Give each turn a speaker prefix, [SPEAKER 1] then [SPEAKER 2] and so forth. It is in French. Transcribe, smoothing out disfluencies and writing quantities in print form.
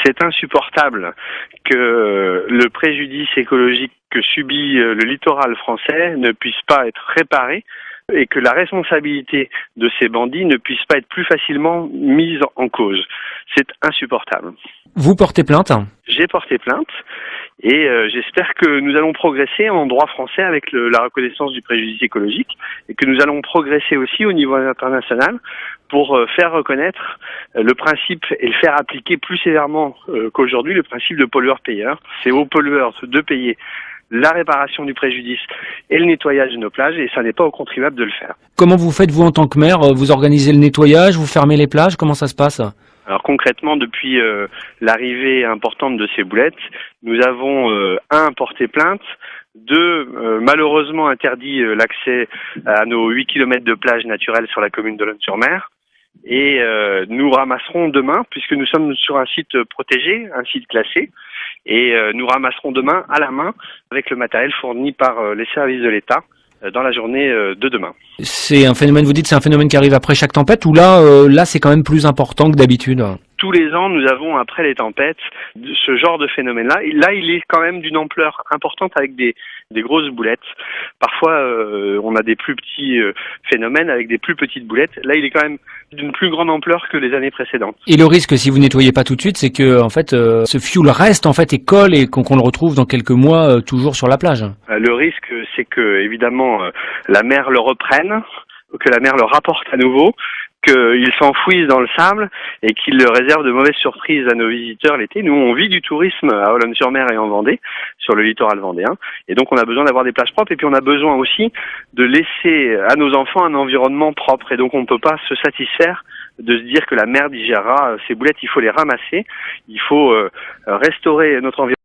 [SPEAKER 1] C'est insupportable que le préjudice écologique que subit le littoral français ne puisse pas être réparé et que la responsabilité de ces bandits ne puisse pas être plus facilement mise en cause. C'est insupportable.
[SPEAKER 2] Vous portez plainte ?
[SPEAKER 1] J'ai porté plainte et j'espère que nous allons progresser en droit français avec la reconnaissance du préjudice écologique et que nous allons progresser aussi au niveau international pour faire reconnaître le principe et le faire appliquer plus sévèrement qu'aujourd'hui le principe de pollueur-payeur. C'est aux pollueurs de payer la réparation du préjudice et le nettoyage de nos plages et ça n'est pas aux contribuables de le faire.
[SPEAKER 2] Comment vous faites vous en tant que maire ? Vous organisez le nettoyage, vous fermez les plages, comment ça se passe ?
[SPEAKER 1] Alors concrètement, depuis l'arrivée importante de ces boulettes, nous avons porté plainte, malheureusement interdit l'accès à nos 8 km de plage naturelle sur la commune d'Olonne-sur-Mer. Et nous ramasserons demain, puisque nous sommes sur un site protégé, un site classé, et nous ramasserons demain à la main avec le matériel fourni par les services de l'État dans la journée de demain.
[SPEAKER 2] C'est un phénomène, vous dites, c'est un phénomène qui arrive après chaque tempête ou là c'est quand même plus important que d'habitude ?
[SPEAKER 1] Tous les ans, nous avons, après les tempêtes, ce genre de phénomène-là. Là, il est quand même d'une ampleur importante avec des grosses boulettes. Parfois, on a des plus petits phénomènes avec des plus petites boulettes. Là, il est quand même d'une plus grande ampleur que les années précédentes.
[SPEAKER 2] Et le risque, si vous nettoyez pas tout de suite, c'est que en fait, ce fioul reste en fait et colle et qu'on le retrouve dans quelques mois toujours sur la plage.
[SPEAKER 1] Le risque, c'est que évidemment la mer le reprenne, que la mer le rapporte à nouveau, qu'il s'enfouisse dans le sable et qu'il réserve de mauvaises surprises à nos visiteurs l'été. Nous, on vit du tourisme à Olonne-sur-Mer et en Vendée, sur le littoral vendéen. Et donc, on a besoin d'avoir des plages propres et puis on a besoin aussi de laisser à nos enfants un environnement propre. Et donc, on ne peut pas se satisfaire de se dire que la mer digérera ces boulettes. Il faut les ramasser, il faut restaurer notre environnement.